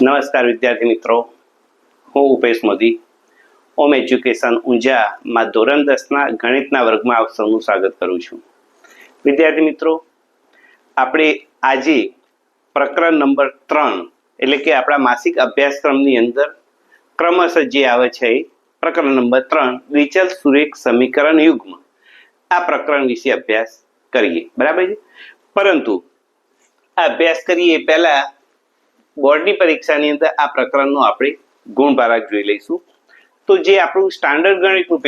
નમસ્કાર વિદ્યાર્થી મિત્રો, હું ઉપેશ મોદી હોમ એજ્યુકેશન ઊંઝામાં ધોરણ 10ના ગણિતના વર્ગમાં આપ સૌનું સ્વાગત કરું છું. વિદ્યાર્થી મિત્રો, આપણે આજે પ્રકરણ નંબર 3 એટલે કે આપણા માસિક અભ્યાસક્રમની અંદર ક્રમશઃ જે આવે છે એ પ્રકરણ નંબર 3 દ્વિચલ સુરેખ સમીકરણ યુગ્મ આ પ્રકરણ વિશે અભ્યાસ કરીએ. બરાબર છે. પરંતુ આ અભ્યાસ કરીએ પહેલા બોર્ડની પરીક્ષાની અંદર આ પ્રકરણનો આપણે ગુણભારક જોઈ લઈશું. તો જે આપણું સ્ટાન્ડર્ડ ગણિતનું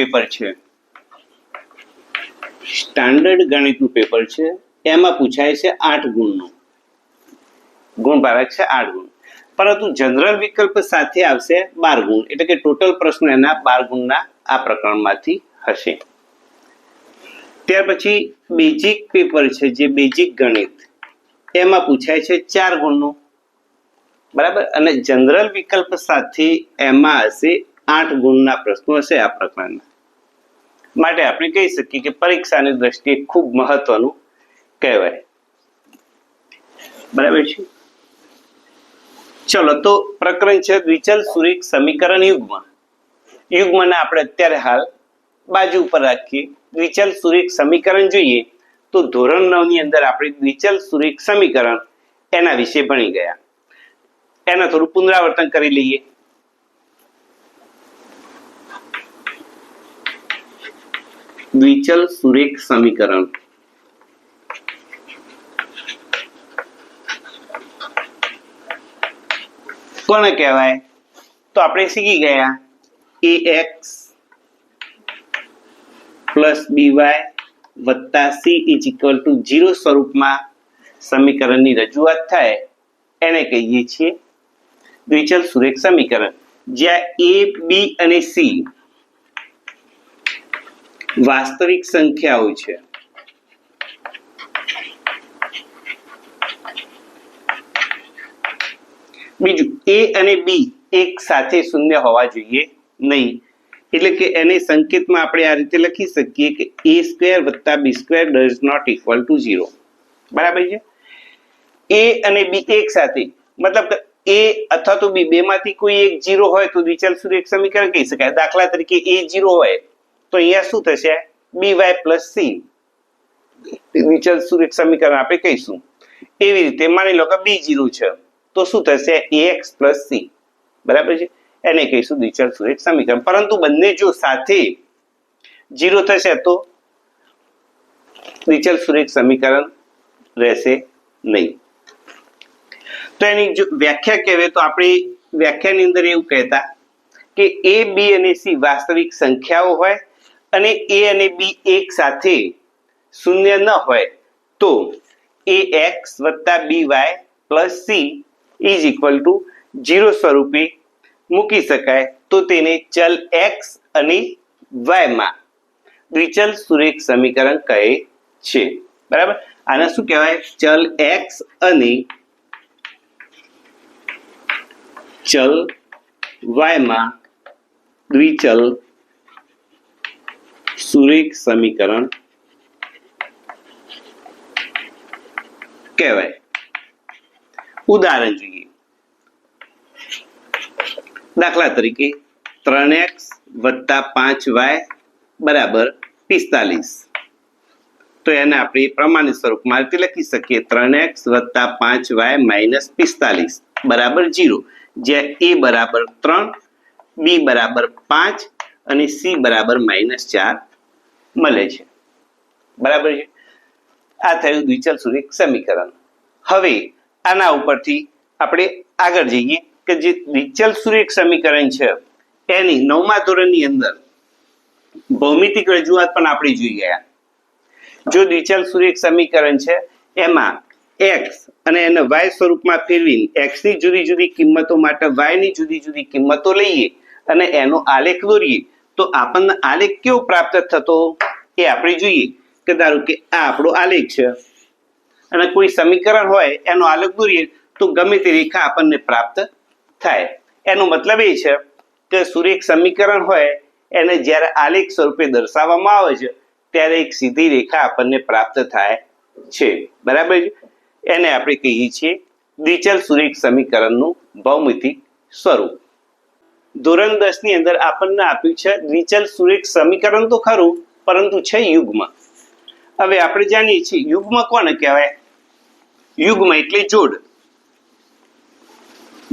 પેપર છે, એમાં પૂછાય છે 8 ગુણનું ગુણભારક છે 8 ગુણ, પરંતુ જનરલ વિકલ્પ સાથે આવશે 12 ગુણ, એટલે કે ટોટલ પ્રશ્નો એના 12 ગુણના આ પ્રકરણમાંથી હશે. ત્યાર પછી બેઝિક પેપર છે, જે બેઝિક ગણિત, એમાં પૂછાય છે 4 ગુણનું. બરાબર. અને જનરલ વિકલ્પ સાથે એમાં હશે 8 ગુણના પ્રશ્નો હશે આ પ્રકરણના. માટે આપણે કહી શકીએ કે પરીક્ષાની દ્રષ્ટિએ ખૂબ મહત્વનું કહેવાય. બરાબર છે. ચલો, તો પ્રકરણ છે દ્વિચલ સુરેખ સમીકરણ યુગ્મ. યુગ્મને આપણે અત્યારે હાલ બાજુ ઉપર રાખીએ. દ્વિચલ સુરેખ સમીકરણ જોઈએ તો ધોરણ 9 ની અંદર આપણે દ્વિચલ સુરેખ સમીકરણ એના વિશે ભણી ગયા. એના થોડું પુનરાવર્તન કરી લઈએ. દ્વિચલ સુરેખ સમીકરણ કોને કહેવાય? તો આપણે શીખી ગયા ax પ્લસ by વત્તા c ઇઝ ઇક્વલ ટુ 0 સ્વરૂપમાં સમીકરણની રજૂઆત થાય એને કહીએ છીએ દ્વિચલ સુરેખ સમીકરણ. જ્યાં a, b અને c વાસ્તવિક સંખ્યાઓ છે. બીજું, a અને b એક સાથે શૂન્ય હોવા જોઈએ નહીં. એટલે કે એને સંકેતમાં આપણે આ રીતે લખી શકીએ કે a² વત્તા b² does not equal to 0. બરાબર છે. a અને b એક સાથે, મતલબ a અથવા તો b બેમાંથી કોઈ એક 0 હોય તો દ્વિચલ સુરેખ સમીકરણ કહી શકાય. દાખલા તરીકે a 0 હોય તો અહીંયા શું થશે? by plus c દ્વિચલ સુરેખ સમીકરણ આપણે કહીશું. એવી રીતે માની લો કે b 0 છે તો શું થશે? ax plus c. બરાબર છે. એને કહીશું દ્વિચલ સુરેખ સમીકરણ. પરંતુ બંને જો સાથે 0 થશે તો દ્વિચલ સુરેખ સમીકરણ રહેશે નહીં. તો એની જો વ્યાખ્યા કહેવાય તો આપણે વ્યાખ્યાની અંદર એવું કહેતા કે a, b અને c વાસ્તવિક સંખ્યાઓ હોય અને a અને b એક સાથે શૂન્ય ન હોય તો ax વત્તા by plus c is equal to 0 સ્વરૂપે મૂકી શકાય. તો તેને ચલ x અને y માં દ્વિચલ સુરેખ સમીકરણ કહે છે. બરાબર. આને શું કહેવાય? ચલ x અને ચલ y માં દ્વિચલ સુરેખ સમીકરણ કહેવાય. ઉદાહરણ જોઈએ. દાખલા તરીકે 3x વત્તા 5y બરાબર 45. તો એને આપણે પ્રમાણિત સ્વરૂપમાં રીતે લખી શકીએ 3x વત્તા 5y માઇનસ 45 બરાબર 0. જ્યાં a બરાબર 3, b બરાબર 5 અને c બરાબર -4 મળે છે. બરાબર છે. આ થયું દ્વિચલ સુરેખ સમીકરણ. હવે આના ઉપરથી આપણે આગળ જઈએ કે જે દ્વિચલ સુરેખ સમીકરણ છે એની 9મા ધોરણની અંદર ભૌમિતિક રજૂઆત પણ આપણે જોઈ ગયા. જો દ્વિચલ સુરેખ સમીકરણ છે એમાં x અને એને y સ્વરૂપમાં ફેરવીને x ની જુદી જુદી કિંમતો માટે y ની જુદી જુદી કિંમતો લઈએ અને એનો આલેખ દોરીએ તો આપણને આલેખ કેવો પ્રાપ્ત થતો એ આપણે જોઈએ. કે ધારો કે આ આપણો આલેખ છે અને કોઈ સમીકરણ હોય એનો આલેખ દોરીએ તો ગમે તે રેખા આપણને પ્રાપ્ત થાય. એનો મતલબ એ છે કે સુરેખ સમીકરણ હોય એને જ્યારે આલેખ સ્વરૂપે દર્શાવવામાં આવે છે ત્યારે એક સીધી રેખા આપણને પ્રાપ્ત થાય છે. બરાબર છે. એને આપણે કહીએ છીએ દ્વિચલ સુરેખ સમીકરણનું ભૌમિતિક સ્વરૂપ. ધોરણ 10 ની અંદર આપણને આપ્યું છે દ્વિચલ સુરેખ સમીકરણ તો ખરું, પરંતુ છે યુગ્મ. હવે આપણે જાણીએ છીએ યુગ્મ કોને કહેવાય? યુગ્મ એટલે જોડ.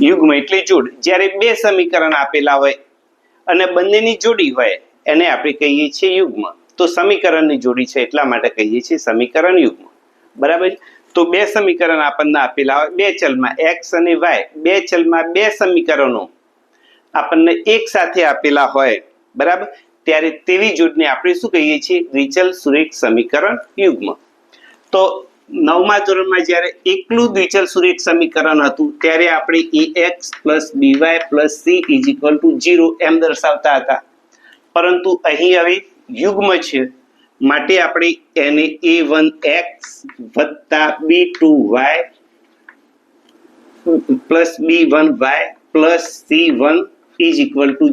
યુગ્મ એટલે જોડ. જ્યારે બે સમીકરણ આપેલા હોય અને બંનેની જોડી હોય એને આપણે કહીએ છીએ યુગ્મ. તો સમીકરણની જોડી છે એટલા માટે કહીએ છીએ સમીકરણ યુગ્મ. બરાબર. તો બે સમીકરણ આપણને આપેલા હોય બે ચલમાં x અને y, બે ચલમાં બે સમીકરણો આપણને એક સાથે આપેલા હોય, બરાબર, ત્યારે તેવી જોડને આપણે શું કહીએ છીએ? દ્વિચલ સુરેખ સમીકરણ યુગ્મ. તો 9મા ધોરણમાં જ્યારે એકલું દ્વિચલ સુરેખ સમીકરણ હતું ત્યારે આપણે ax + by + c = 0 એમ દર્શાવતા હતા. પરંતુ અહીં હવે યુગ્મ છે માટે આપણે એને a1x + b2y + b1y + c1 =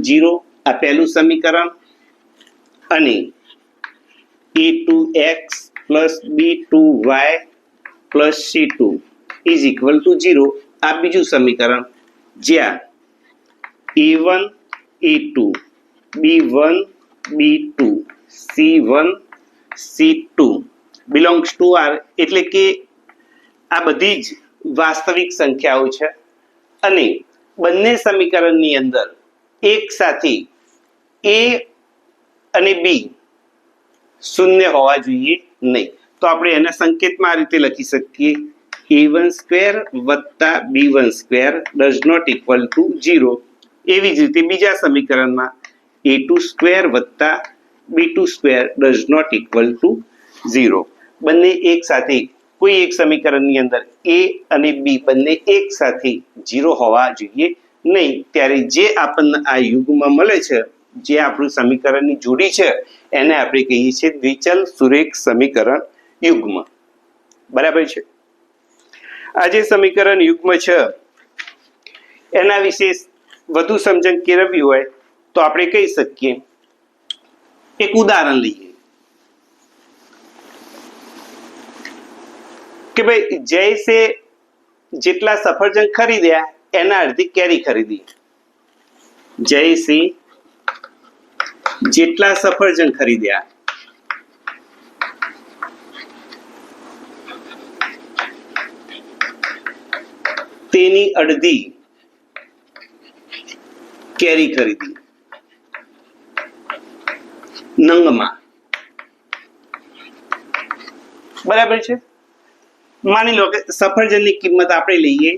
0 આ પહેલું સમીકરણ, અને a2x + b2y + c2 = 0 આ બીજું સમીકરણ, જ્યાં a1 a2 b1 b2 c1 c2 belongs to R, એટલે કે આ બધી જ વાસ્તવિક સંખ્યાઓ છે અને બંને સમીકરણની અંદર એક સાથે a અને b શૂન્ય હોવા જોઈએ નહીં. તો આપણે એના સંકેતમાં આ રીતે લખી શકીએ a1² + b1² does not equal to 0. એવી જ રીતે બીજા સમીકરણમાં a2² + b2² does not equal to 0. બંને એક સાથે કોઈ એક સમીકરણની અંદર a અને b બંને એક સાથે 0 હોવા જોઈએ નહીં. ત્યારે જે આપણને આ યુગ્મ મળે છે, જે આપણું સમીકરણની જોડી છે, એને આપણે કહીએ છીએ દ્વિચલ સુરેખ સમીકરણ યુગ્મ. બરાબર છે. આ જે સમીકરણ યુગ્મ છે એના વિશે વધુ સમજણ કેળવવી હોય તો આપણે કહી શકીએ, એક ઉદાહરણ લઈએ કે ભાઈ જયસે જેટલા સફરજન ખરીદ્યા એના અડધી કેરી ખરીદી. જયસે જેટલા સફરજન ખરીદ્યા તેની અડધી કેરી ખરીદી નંગમાં. બરાબર છે. માની લો કે સફરજનની કિંમત આપણે લઈએ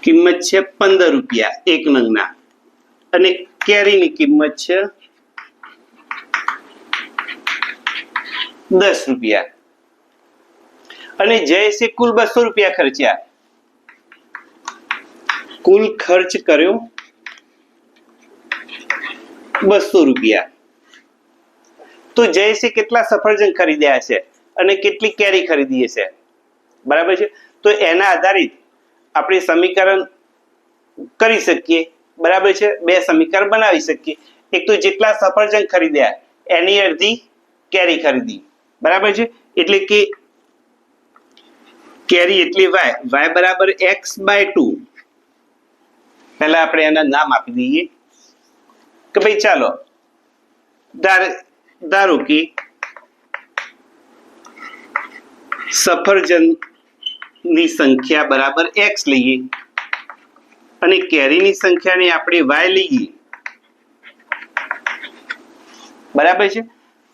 કિંમત છે 15 રૂપિયા એક નંગના, અને કેરીની કિંમત છે 10 રૂપિયા, અને જયસે કુલ 200 રૂપિયા ખર્ચ્યા. કુલ ખર્ચ કર્યો 200 રૂપિયા. તો જયસે કેટલા સફરજન ખરીદ્યા છે અને કેટલી કેરી ખરીદી છે? બરાબર છે. તો એના આધારિત આપણે સમીકરણ કરી શકીએ. બરાબર છે. બે સમીકરણ બનાવી શકીએ. એક તો જેટલા સફરજન ખરીદ્યા એની અડધી કેરી ખરીદી. બરાબર છે. એટલે કે કેરી એટલે y બરાબર x/2. પહેલા આપણે એના નામ આપી દઈએ કે ભાઈ ચાલો ધારો કે સફરજનની સંખ્યા બરાબર x લઈએ અને કેરીની સંખ્યાને આપણે y લઈએ. બરાબર છે.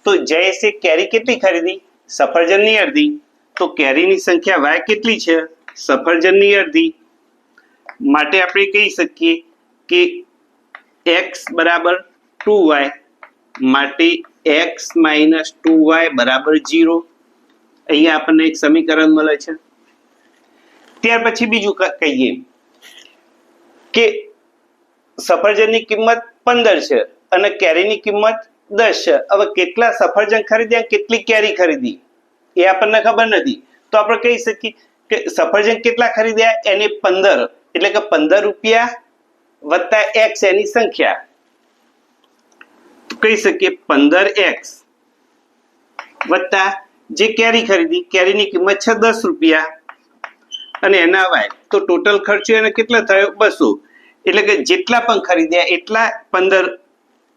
તો જયસે કેરી કેટલી ખરીદી? સફરજનની અડધી. તો કેરીની સંખ્યા y કેટલી છે? સફરજનની અડધી. માટે આપણે કહી શકીએ કે x બરાબર 2y, માટે x - 2y બરાબર 0. અહીંયા આપણને એક સમીકરણ મળે છે. ત્યાર પછી બીજું કહીએ કે સફરજનની કિંમત 15 છે અને કેરીની કિંમત 10 છે. હવે કેટલા સફરજન ખરીદ્યા, કેટલી કેરી ખરીદી એ આપણને ખબર નથી. તો આપણે કહી શકીએ કે સફરજન કેટલા ખરીદ્યા એને 15, એટલે કે 15 રૂપિયા + x એની સંખ્યા. કહી શકીએ 15x વત્તા જે કેરી ખરીદી, કેરીની કિંમત છે 10 રૂપિયા અને એના વાય, તો ટોટલ ખર્ચો એને કેટલો થયો 200, એટલે કે જેટલા પણ ખરીદ્યા એટલા 15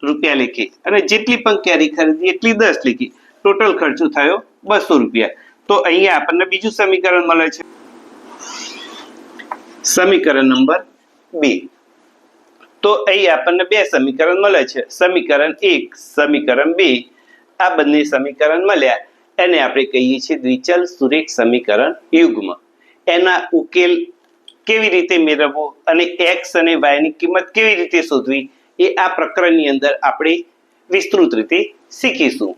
રૂપિયા લેખી અને જેટલી પણ કેરી ખરીદી એટલી 10 લેખી, ટોટલ ખર્ચો થયો 200 રૂપિયા. તો અહીંયા આપણને બીજું સમીકરણ મળે છે, સમીકરણ નંબર 2. તો અહીં આપણને બે સમીકરણ મળે છે, સમીકરણ 1, સમીકરણ 2. આ બંને સમીકરણ મળ્યા એને આપણે કહીએ છીએ દ્વિચલ સુરેખ સમીકરણ યુગ્મ. એના ઉકેલ કેવી રીતે મેળવવો અને x અને y ની કિંમત કેવી રીતે શોધવી એ આ પ્રકરણની અંદર આપણે વિસ્તૃત રીતે શીખીશું.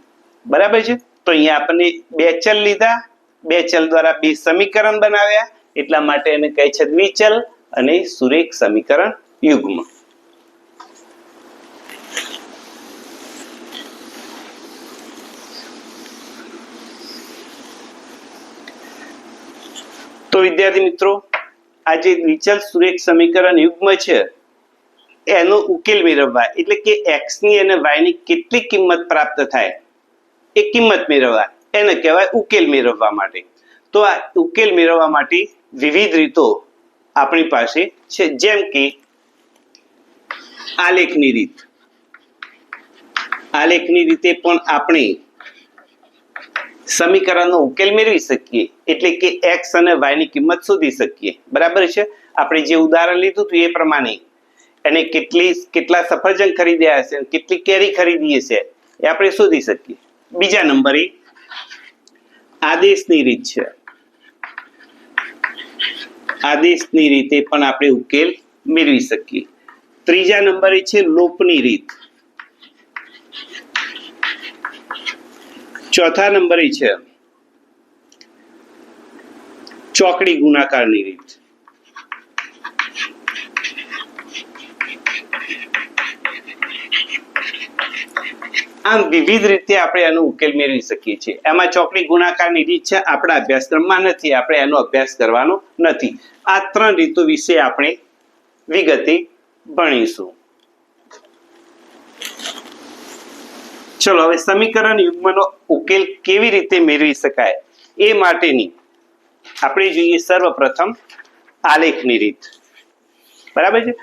બરાબર છે. તો અહીંયા આપણને બે ચલ લીધા, બે ચલ દ્વારા બે સમીકરણ બનાવ્યા, એટલા માટે એને કહે છે દ્વિચલ અને સુરેખ સમીકરણ યુગ્મ. તો વિદ્યાર્થી મિત્રો, આ જે દ્વિચલ સુરેખ સમીકરણ યુગ્મ છે એનો ઉકેલ મેળવવા, એટલે કે x ની અને y ની કેટલી કિંમત પ્રાપ્ત થાય એ કિંમત મેળવવા, એને કહેવાય ઉકેલ મેળવવા માટે. તો આ ઉકેલ મેળવવા માટે વિવિધ રીતો આપણી પાસે છે, જેમ કે આલેખની રીત. આલેખની રીતે પણ આપણે સમીકરણનો ઉકેલ મેળવી શકીએ, એટલે કે x અને y ની કિંમત શોધી શકીએ. બરાબર છે. આપણે જે ઉદાહરણ લીધું હતું એ પ્રમાણે એને કેટલા સફરજન ખરીદ્યા હશે, કેટલી કેરી ખરીદી હશે એ આપણે શોધી શકીએ. બીજા નંબરે આદેશની રીત છે. આદેશની રીતે પણ આપણે ઉકેલ મેળવી શકીએ. ત્રીજા નંબરે છે લોપની રીત. ચોથા નંબરે છે ચોકડી ગુણાકારની રીત. આમ વિવિધ રીતે આપણે આનો ઉકેલ મેળવી શકીએ છીએ. એમાં ચોકડી ગુણાકારની રીત છે આપણા અભ્યાસક્રમમાં નથી, આપણે એનો અભ્યાસ કરવાનો નથી. આ ત્રણ રીતો વિશે આપણે વિગતે ભણીશું. ચલો હવે સમીકરણ યુગ્મનો ઉકેલ કેવી રીતે મેળવી શકાય એ માટેની આપણે જોઈએ સર્વપ્રથમ આલેખની રીત. બરાબર છે.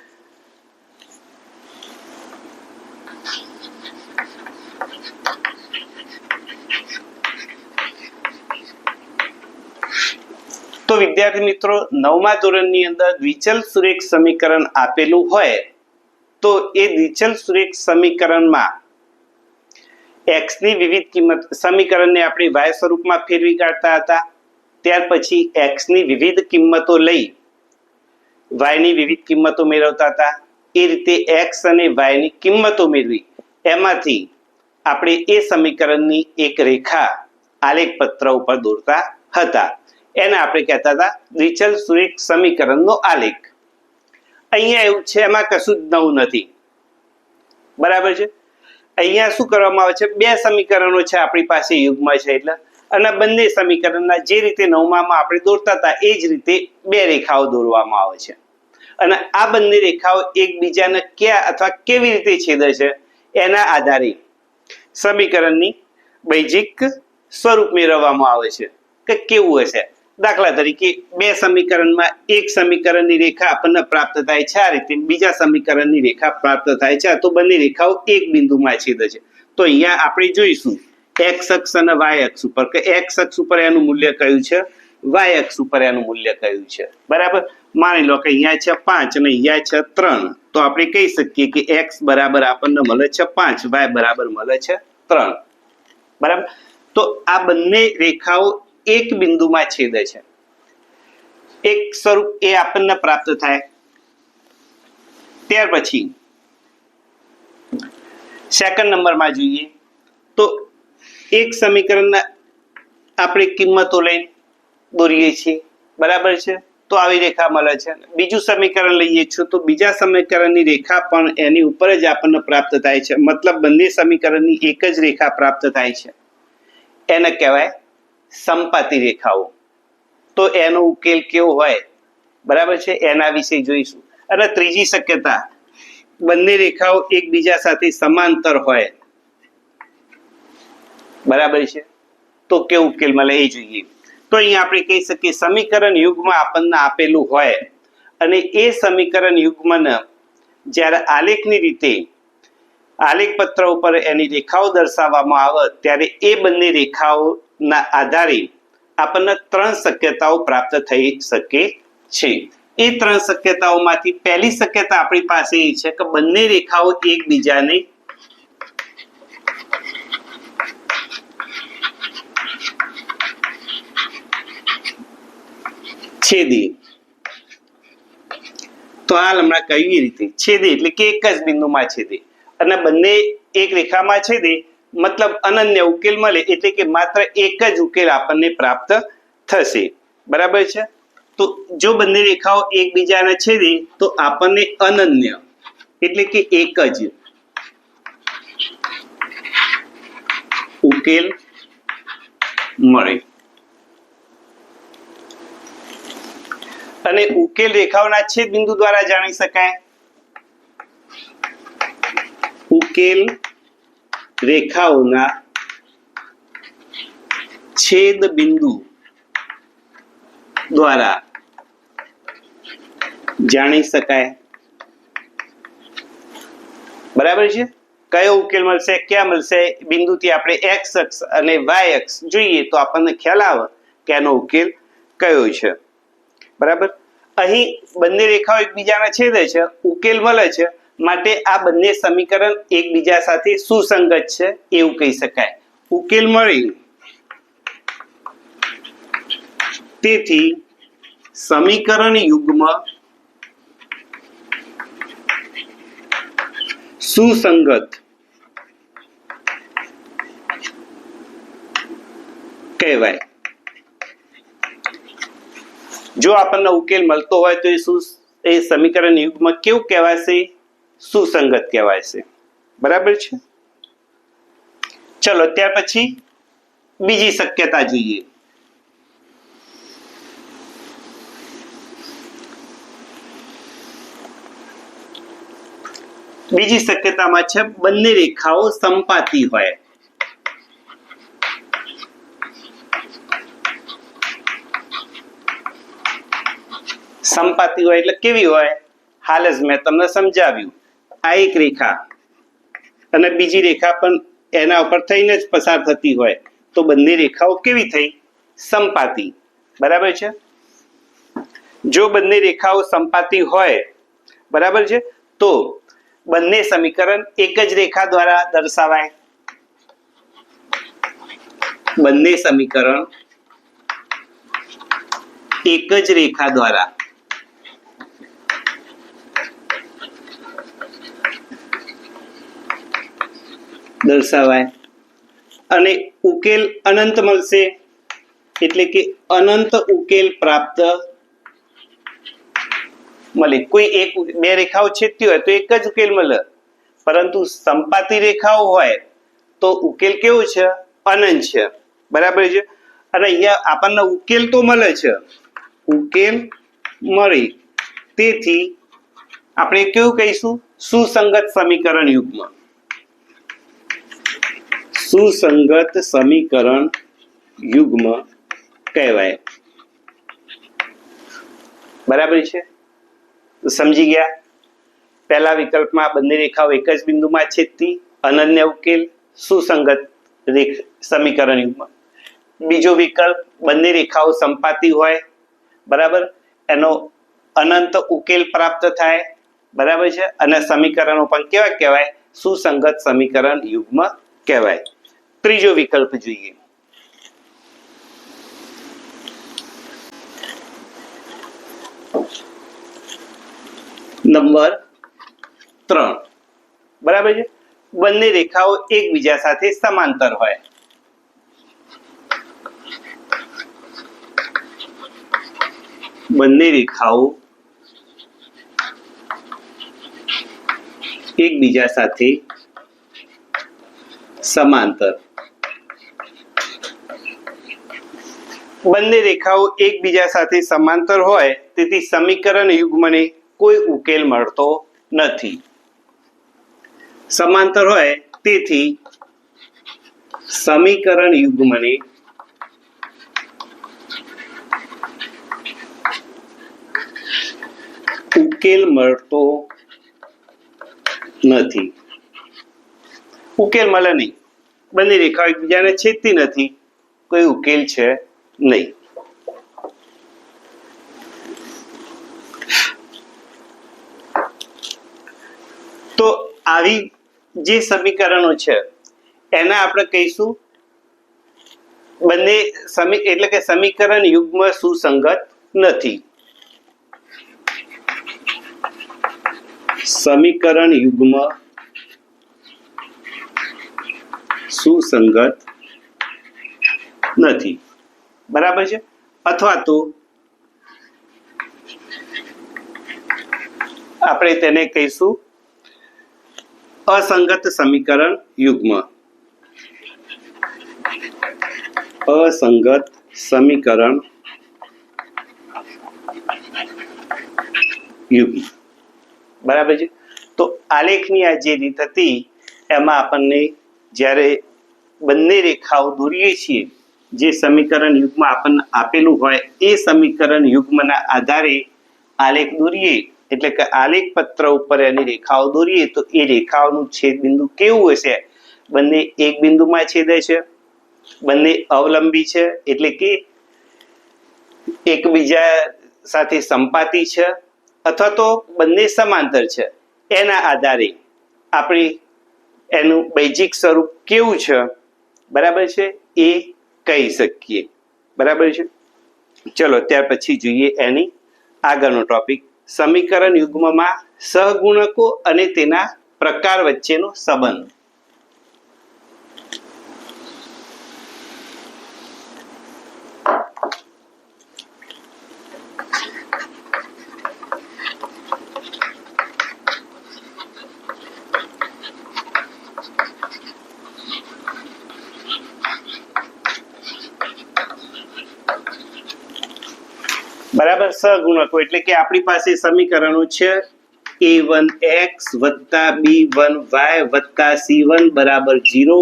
તો વિદ્યાર્થી મિત્રો, 9મા ધોરણની અંદર દ્વિચલ સુરેખ સમીકરણ આપેલું હોય તો એ દ્વિચલ સુરેખ સમીકરણમાં x ની વિવિધ કિંમત, સમીકરણને આપણે y સ્વરૂપમાં ફેરવી કાઢતા હતા. ત્યાર પછી x ની વિવિધ કિંમતો લઈ y ની વિવિધ કિંમતો મેળવતા હતા. એ રીતે x અને y ની કિંમતો મેળવી એમાંથી આપણે એ સમીકરણની એક રેખા આલેખ પત્ર ઉપર દોરતા હતા. એને આપણે કહેતા હતા દ્વિચલ સુરેખ સમીકરણનો આલેખ. અહીંયા એવું છે, એમાં કશું જ નવું નથી. બરાબર છે. અહીંયા શું કરવામાં આવે છે, બે સમીકરણો છે આપણી પાસે યુગ્મ છે એટલે, અને બંને સમીકરણના જે રીતે 9માં આપણે દોરતા હતા એ જ રીતે બે રેખાઓ દોરવામાં આવે છે. અને આ બંને રેખાઓ એકબીજાને ક્યાં અથવા કેવી રીતે છેદે છે એના આધારે સમીકરણની બૈજિક સ્વરૂપ મેળવવામાં આવે છે કે કેવું હશે. દાખલા તરીકે બે સમીકરણમાં એક સમીકરણની રેખા આપણને પ્રાપ્ત થાય છે આ રીતે, બીજા સમીકરણની રેખા પ્રાપ્ત થાય છે, તો બંને રેખાઓ એક બિંદુમાં છેદે છે. તો અહીંયા આપણે જોઈશું x અક્ષ અને y અક્ષ ઉપર કે x અક્ષ ઉપર એનું મૂલ્ય કયું છે, y અક્ષ ઉપર એનું મૂલ્ય કયું છે. બરાબર. માની લો કે અહીંયા છે 5 અને અહીંયા છે 3, તો આપણે કહી શકીએ કે x બરાબર આપણને મળે છે 5, y બરાબર મળે છે 3. બરાબર. તો આ બંને રેખાઓ એક બિંદુમાં છેદે છે. એક સ્વરૂપ એ આપણને પ્રાપ્ત થાય. ત્યાર પછી સેકન્ડ નંબરમાં જોઈએ તો એક સમીકરણના આપણે કિંમતો લઈને દોરીએ છીએ. બરાબર છે. તો આવી રેખા મળે છે. બીજું સમીકરણ લઈએ છીએ તો બીજા સમીકરણની રેખા પણ એની ઉપર જ આપણને પ્રાપ્ત થાય છે. મતલબ બંને સમીકરણની એક જ રેખા પ્રાપ્ત થાય છે. એને કહેવાય સંપાતી રેખાઓ. તો એનો ઉકેલ કેવો હોય, બરાબર છે, એના વિશે જોઈશું. અને ત્રીજી શક્યતા, બંને રેખાઓ એકબીજા સાથે સમાંતર હોય. બરાબર છે. તો કેવો ઉકેલ મળે એ જોઈએ. તો અહીંયા આપણે કહી શકીએ સમીકરણ યુગ્મ આપણને આપેલું હોય અને એ સમીકરણ યુગ્મને જ્યારે આલેખની રીતે આલેખ પત્ર ઉપર એની રેખાઓ દર્શાવવામાં આવે ત્યારે એ બંને રેખાઓના આધારે આપણને 3 શક્યતાઓ પ્રાપ્ત થઈ શકે છે. એ 3 શક્યતાઓમાંથી પહેલી શક્યતા આપણી પાસે એ છે કે બંને રેખાઓ એકબીજાને છેદે. તો હાલ હમણાં કહ્યું એ રીતે છેદે એટલે કે એક જ બિંદુમાં છેદે અને બંને એક રેખામાં છેદે મતલબ અનન્ય ઉકેલ મળે એટલે કે માત્ર એક જ ઉકેલ આપણને પ્રાપ્ત થશે. બરાબર છે. તો જો બંને રેખાઓ એકબીજાને છેદે તો આપણને અનન્ય એટલે કે એક જ ઉકેલ મળે. અને ઉકેલ રેખાઓના છેદ બિંદુ દ્વારા જાણી શકાય. ઉકેલ રેખાઓના છેદ બિંદુ દ્વારા જાણી શકાય. બરાબર છે. કયો ઉકેલ મળશે, ક્યાં મળશે, બિંદુથી આપણે એક્સ અક્ષ અને વાય અક્ષ જોઈએ તો આપણને ખ્યાલ આવે કે આનો ઉકેલ કયો છે. બરાબર. અહીં બંને રેખાઓ એકબીજાને છેદે છે, ઉકેલ મળે છે, માટે આ બંને સમીકરણ એકબીજા સાથે સુસંગત છે એવું કહી શકાય. ઉકેલ મળી તેથી સમીકરણ યુગ્મ સુસંગત કહેવાય. જો આપણને ઉકેલ મળતો હોય તો એ સમીકરણ યુગ્મ કેવું કહેવાશે? સુસંગત કહેવાશે. બરાબર છે. ચલો ત્યાર પછી બીજી શક્યતા જોઈએ. બીજી શક્યતામાં છે બંને રેખાઓ સંપાતી હોય. સંપાતી હોય એટલે કેવી હોય? હાલ જ મેં તમને સમજાવ્યું. આ એક રેખા અને બીજી રેખા પણ એના ઉપર થઈને જ પસાર થતી હોય તો બંને રેખાઓ કેવી થઈ? સંપાતી. બરાબર છે. જો બંને રેખાઓ સંપાતી હોય, બરાબર છે, તો બંને સમીકરણ એક જ રેખા દ્વારા દર્શાવાય. બંને સમીકરણ એક જ રેખા દ્વારા દર્શાવાય અને ઉકેલ અનંત મળશે એટલે કે અનંત ઉકેલ પ્રાપ્ત મળે. કોઈ એક બે રેખાઓ છેદતી હોય તો એક જ ઉકેલ મળે, પરંતુ સંપાતી રેખાઓ હોય તો ઉકેલ કેવો છે? અનંત છે. બરાબર છે. અને અહીંયા આપણને ઉકેલ તો મળે છે, ઉકેલ મળી તેથી આપણે કેવું કહીશું? સુસંગત સમીકરણ યુગ્મ. સુસંગત સમીકરણ યુગ્મ કહેવાય. બરાબર છે. સમજી ગયા? પહેલા વિકલ્પમાં બંને રેખાઓ એક જ બિંદુમાં છેદતી, અનન્ય ઉકેલ, સુસંગત સમીકરણ યુગ્મ. બીજો વિકલ્પ બંને રેખાઓ સંપાતી હોય, બરાબર, એનો અનંત ઉકેલ પ્રાપ્ત થાય. બરાબર છે. અને સમીકરણો પણ કેવા કહેવાય? સુસંગત સમીકરણ યુગ્મ કહેવાય. ત્રીજો વિકલ્પ જોઈએ. નંબર 3. બરાબર છે. બંને રેખાઓ એકબીજા સાથે સમાંતર હોય. બંને રેખાઓ એકબીજા સાથે સમાંતર. બંને રેખાઓ એકબીજા સાથે સમાંતર હોય તેથી સમીકરણ યુગ્મને કોઈ ઉકેલ મળતો નથી. સમાંતર હોય તેથી સમીકરણ યુગ્મને ઉકેલ મળતો નથી. ઉકેલ મળે નહીં, બંને રેખાઓ એકબીજાને છેદતી નથી, કોઈ ઉકેલ છે નહીં. તો આવી જે સમીકરણો છે એને આપણે કહીશું બંને એટલે કે સમીકરણ યુગ્મ સુસંગત નથી. સમીકરણ યુગ્મ સુસંગત નથી, બરાબર છે. અથવા તો આપણે તેને કહીશું અસંગત સમીકરણ યુગ્મ. અસંગત સમીકરણ યુગ્મ, બરાબર છે. તો આલેખની આ જે રીત હતી એમાં આપણને જ્યારે બંને રેખાઓ દોરીએ છીએ, જે સમીકરણ યુગ્મ આપણને આપેલું હોય એ સમીકરણ યુગ્મના આધારે આલેખ દોરીએ, એટલે કે આલેખ પત્ર ઉપર એની રેખાઓ દોરીએ તો એ રેખાઓનું છેદ બિંદુ કેવું હશે? બંને એક બિંદુમાં છેદે છે, બંને અવલંબી છે એટલે કે એકબીજા સાથે સંપાતી છે, અથવા તો બંને સમાંતર છે. એના આધારે આપણે એનું બૈજિક સ્વરૂપ કેવું છે, બરાબર છે, એ કહી શકીએ, બરાબર છે. ચલો ત્યાર પછી જોઈએ એની આગળનો ટોપિક, સમીકરણ યુગ્મમાં સહગુણકો અને તેના પ્રકાર વચ્ચેનો સંબંધ. બરાબર, સહગુણકો એટલે કે આપણી પાસે સમીકરણો છે a1x વત્તા b1y વત્તા c1 બરાબર 0,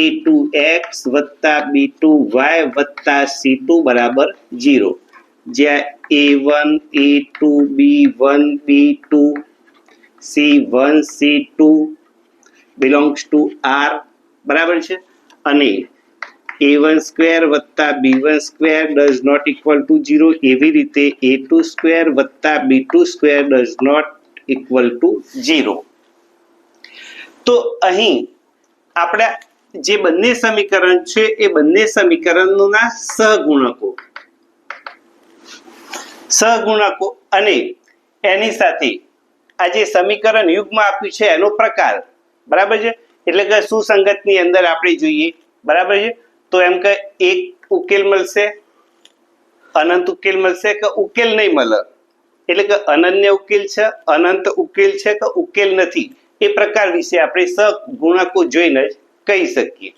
a2x વત્તા b2y વત્તા c2 બરાબર 0, જ્યાં a1 a2 b1 b2 c1 c2 belongs to R, બરાબર છે. અને a1 સ્ક્વેર વત્તા b1 square does not equal to 0, એવી રીતે a2 સ્ક્વેર વત્તા b2 square does not equal to 0. તો અહીં આપણા જે બંને સમીકરણ છે એ બંને સમીકરણોના સહગુણકો અને એની સાથે આ જે સમીકરણ યુગ્મ આપ્યું છે એનો પ્રકાર, બરાબર છે. એટલે કે સુસંગતની અંદર આપણે જોઈએ, બરાબર છે. તો એમ કે એક ઉકેલ મળશે, અનંત ઉકેલ મળશે કે ઉકેલ નહીં મળે, એટલે કે અનન્ય ઉકેલ છે, અનંત ઉકેલ છે કે ઉકેલ નથી, એ પ્રકાર વિશે આપણે સહગુણકો જોઈને જ કહી શકીએ.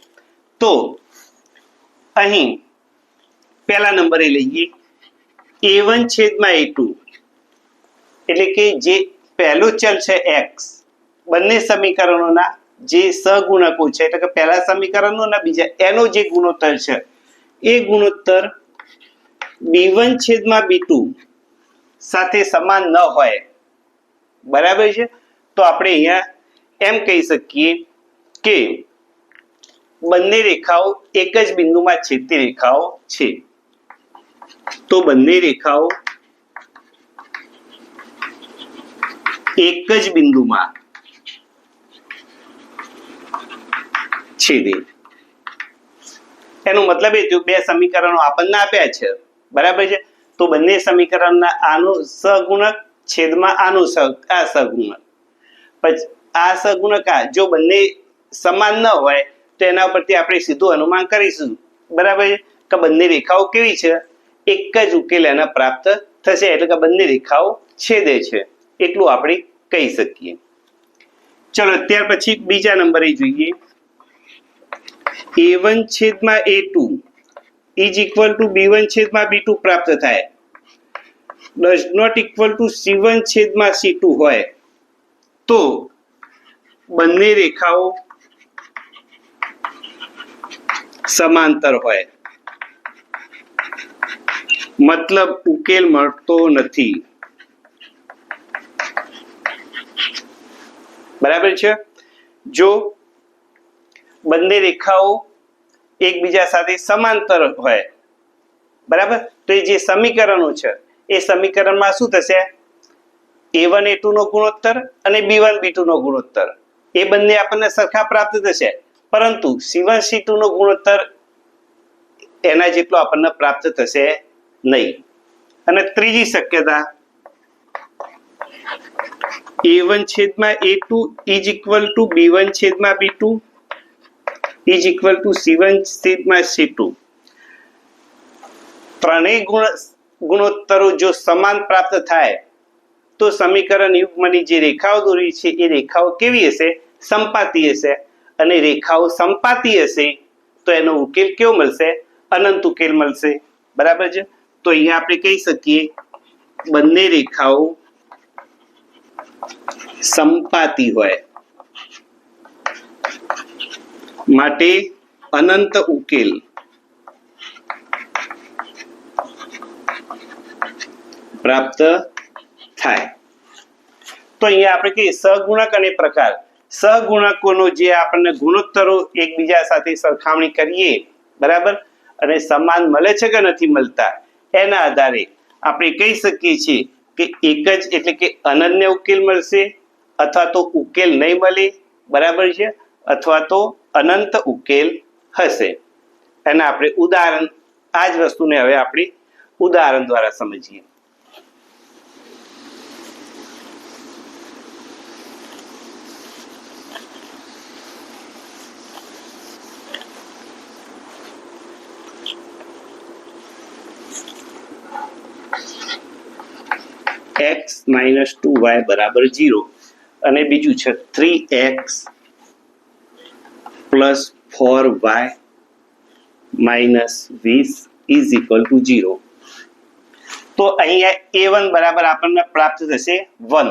તો અહીં પહેલા નંબરે લઈએ a1 છેદમાં a2, એટલે કે જે પહેલો ચલ છે x, બંને સમીકરણોના જે સહગુણકો છે, એટલે કે પહેલા સમીકરણનો અને બીજા એનો જે ગુણોત્તર છે એ ગુણોત્તર b1 છેદમાં b2 સાથે સમાન ન હોય, બરાબર છે. તો આપણે અહીંયા એમ કહી શકીએ કે બંને રેખાઓ એક જ બિંદુમાં છેદતી રેખાઓ છે. તો બંને રેખાઓ એક જ બિંદુમાં છેદે, એનો મતલબ એ બે સમીકરણો આપણને આપ્યા છે, બરાબર છે. તો બંને સમીકરણના આનું સહગુણક છેદમાં આનું આ સહગુણક, પછી આ સહગુણક આ, જો બંને સમાન ન હોય તો એના પરથી આપણે સીધું અનુમાન કરીશું, બરાબર છે, કે બંને રેખાઓ કેવી છે, એક જ ઉકેલ એના પ્રાપ્ત થશે, એટલે કે બંને રેખાઓ છેદે છે, એટલું આપણે કહી શકીએ. ચલો ત્યાર પછી બીજા નંબરે જોઈએ a1 છેદમાં a2 is equal to b1 છેદમાં b2 પ્રાપ્ત થાય, does not equal two c1 છેદમાં c2 હોય તો બંને રેખાઓ સમાંતર હોય, મતલબ ઉકેલ મળતો નથી. બરાબર છે। જો બંને રેખાઓ એકબીજા સાથે સમાંતર હોય, બરાબર, તો એ જે સમીકરણો છે એ સમીકરણમાં શું થશે, a1 a2 નો ગુણોત્તર અને b1 b2 નો ગુણોત્તર એ બંને આપણને સરખા પ્રાપ્ત થશે, પરંતુ c1 c2 નો ગુણોત્તર એના જેટલો આપણને પ્રાપ્ત થશે નહીં। અને ત્રીજી શક્યતા a1 છેદમાં a2 is equal to b1 છેદમાં b2 is equal to c1 છેદમાં c2, ત્રણેય ગુણોત્તરો જો સમાન પ્રાપ્ત થાય તો સમીકરણ યુગ્મની જે રેખાઓ દોરી છે એ રેખાઓ કેવી હશે, સંપાતી હશે, અને રેખાઓ સંપાતી હશે તો એનો ઉકેલ કેવો મળશે, અનંત ઉકેલ મળશે। બરાબર છે। તો અહીંયા આપણે કહી શકીએ બંને રેખાઓ સંપાતી હોય માટે અનંત ઉકેલ પ્રાપ્ત થાય। તો અહીંયા આપણે કહીએ સહગુણક અને પ્રકાર। સહગુણકોનો જે આપણને ગુણોત્તરો એકબીજા સાથે સરખામણી કરીએ, બરાબર, અને સમાન મળે છે કે નથી મળતા એના આધારે આપણે કહી શકીએ છીએ કે એક જ એટલે કે અનન્ય ઉકેલ મળશે, અથવા તો ઉકેલ નહીં મળે, બરાબર છે, અથવા તો અનંત ઉકેલ હશે। એના આપણે ઉદાહરણ, આ જ વસ્તુને હવે આપણે ઉદાહરણ દ્વારા સમજીએ। x - 2y બરાબર 0 અને બીજું છે 3x + 4y - 20 is equal to 0। તો અહીંયા a1 બરાબર આપણને પ્રાપ્ત થશે 1,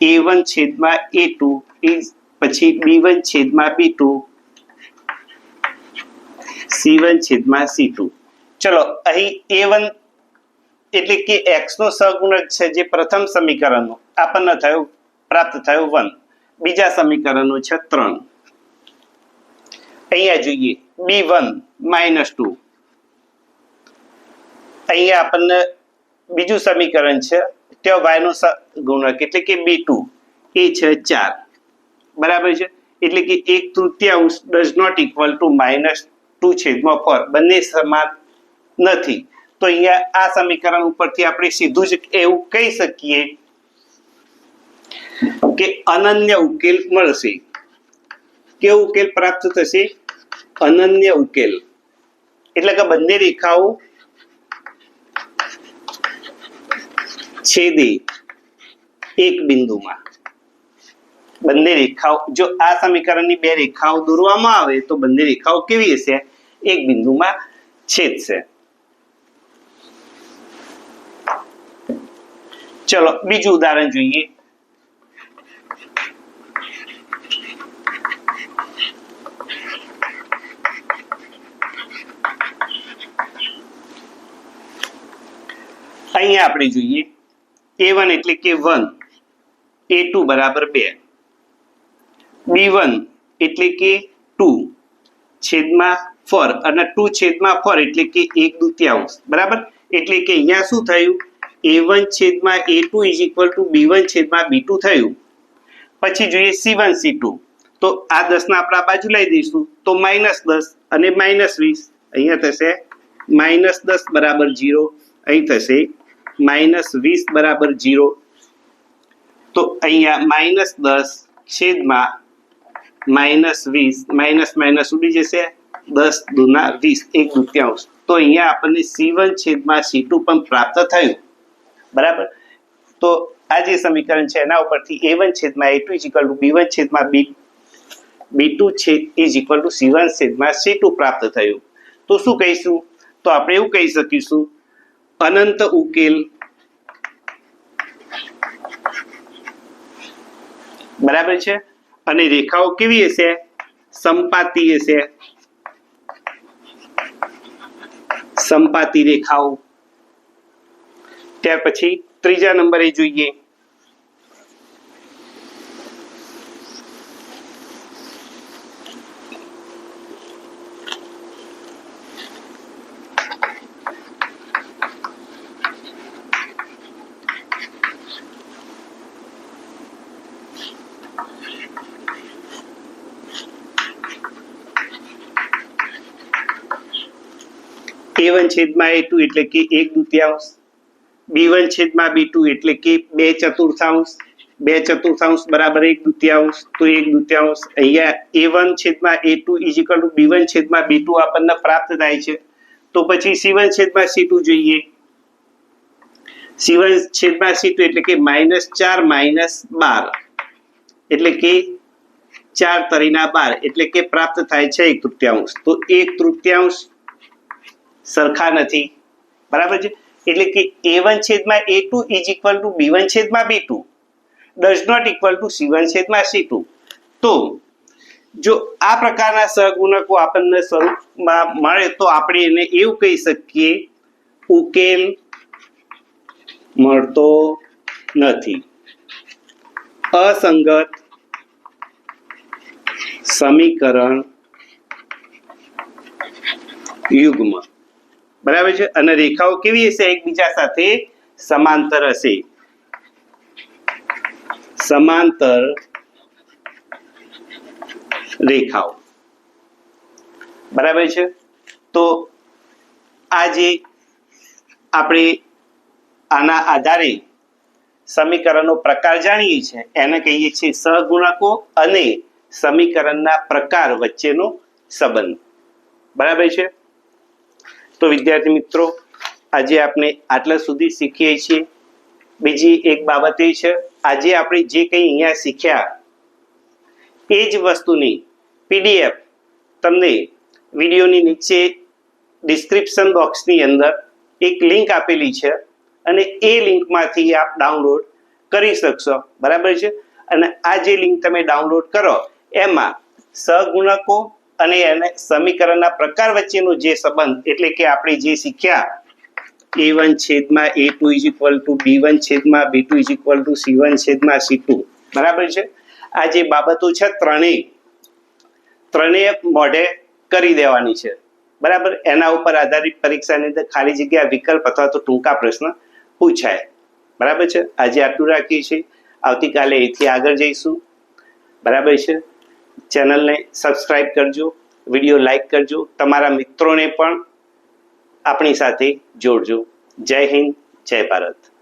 a1 છેદમાં a2 ઇઝ પછી b1 છેદમાં b2 c1 છેદમાં c2। ચલો અહીં a1 એટલે કે x નો સહગુણક છે જે પ્રથમ સમીકરણનો આપણને થયું પ્રાપ્ત થયો 1, બીજા સમીકરણનો છે 3। અહીંયા જોઈએ b1 - 2, અહીંયા આપણને બીજું સમીકરણ છે ત્યાં y નો સહગુણક એટલે કે b2 એ છે 4, બરાબર છે, એટલે કે 1/3 ડઝ નોટ ઇક્વલ ટુ -2/4 બંને સમાન નથી। તો અહીંયા આ સમીકરણ ઉપરથી આપણે સીધું જ એવું કહી શકીએ કે અનન્ય ઉકેલ મળશે। કેવો ઉકેલ પ્રાપ્ત થશે, અનન્ય ઉકેલ, એટલે કે બંને રેખાઓ છેદે એક બિંદુમાં, બંને રેખાઓ જો આ સમીકરણની બે રેખાઓ દોરવામાં આવે તો બંને રેખાઓ કેવી હશે, એક બિંદુમાં છેદશે। ચલો બીજું ઉદાહરણ જોઈએ। અહીંયા આપણે જોઈએ a1 એટલે કે 1, a2 બરાબર 2, b1 એટલે કે 2 છેદમાં 4 અને 2 છેદમાં 4 એટલે કે 1/2, બરાબર, એટલે કે અહીંયા શું થયું, a1 છેદમાં a2 is equal to b1 છેદમાં b2 થયું। પછી જોઈએ c1 c2, તો આ 10 ને આપણે આ બાજુ લઈ દઈશું તો -10 અને -20, અહીંયા થશે -10 બરાબર 0, અહીં થશે -20 બરાબર 0। તો અહીંયા -10 છેદમાં -20 - ઉડી જશે, 10 દુના 20, 1/2। તો અહીંયા આપણને c1 છેદમાં c2 પણ પ્રાપ્ત થયું, બરાબર। તો આ જે સમીકરણ છે એના ઉપરથી a1 છેદમાં a2 is equal to b1 છેદમાં b2 is equal to c1 છેદમાં c2 પ્રાપ્ત થયું। તો શું કહીશું, તો આપણે એવું કહી શકીશું અનંત ઉકેલ, બરાબર છે, અને રેખાઓ કેવી હશે, સંપાતી હશે, સંપાતી રેખાઓ। ત્યાર પછી ત્રીજા નંબરે જોઈએ a1 છેદમાં a2 એટલે કે 1/2, b1 છેદમાં b2 એટલે કે 2/4, 2/4 બરાબર 1/2, તો 1/2 અહીંયા a1 છેદમાં a2 is equal to b1 છેદમાં b2 આપણને પ્રાપ્ત થાય છે. તો પછી c1 છેદમાં c2 જોઈએ. c1 છેદમાં c2 એટલે કે -4 -12 એટલે કે 4 તરીના 12 એટલે કે પ્રાપ્ત થાય છે 1/3. તો 1/3 સરખા નથી, બરાબર છે. એટલે કે a1 છેદમાં a2 is equal to b1 છેદમાં b2 does not equal two c1 છેદમાં c2. તો જો આ પ્રકારના સહગુણકો આપણને સ્વરૂપમાં મળે તો આપણે એને એવું કહી શકીએ ઉકેલ મળતો નથી. અસંગત સમીકરણ યુગ્મ, બરાબર છે. અને રેખાઓ કેવી હશે? એકબીજા સાથે સમાંતર હશે. સમાંતર રેખાઓ, બરાબર છે. તો આ જે આપણે આના આધારે સમીકરણનો પ્રકાર જાણીએ છીએ એને કહીએ છીએ સહગુણકો અને સમીકરણના પ્રકાર વચ્ચેનો સંબંધ, બરાબર છે. તો વિદ્યાર્થી મિત્રો, આજે આપણે આટલા સુધી શીખીએ છીએ. બીજી એક બાબત એ છે, આજે આપણે જે કંઈ અહીંયા શીખ્યા એ જ વસ્તુની PDF તમને વિડીયોની નીચે ડિસ્ક્રિપ્શન બોક્સની અંદર એક લિંક આપેલી છે અને એ લિંકમાંથી આપ ડાઉનલોડ કરી શકશો, બરાબર છે. અને આ જે લિંક તમે ડાઉનલોડ કરો એમાં સહગુણકો અને એને સમીકરણના પ્રકાર વચ્ચેનો જે સંબંધ એટલે કે આપણે જે શીખ્યા a1 છેદમાં a2 is equal to b1 છેદમાં b2 is equal to c1 છેદમાં c2, બરાબર છે. આ જે બાબતો છે ત્રણેય મોઢે કરી દેવાની છે, બરાબર. એના ઉપર આધારિત પરીક્ષાની અંદર ખાલી જગ્યા વિકલ્પ અથવા તો ટૂંકા પ્રશ્ન પૂછાય, બરાબર છે. આજે આટલું રાખીએ છીએ. આવતીકાલે એથી આગળ જઈશું, બરાબર છે. ચેનલને સબસ્ક્રાઇબ કરજો, વિડીયો લાઈક કરજો, તમારા મિત્રોને પણ આપણી સાથે જોડજો. જય હિન્દ, જય ભારત.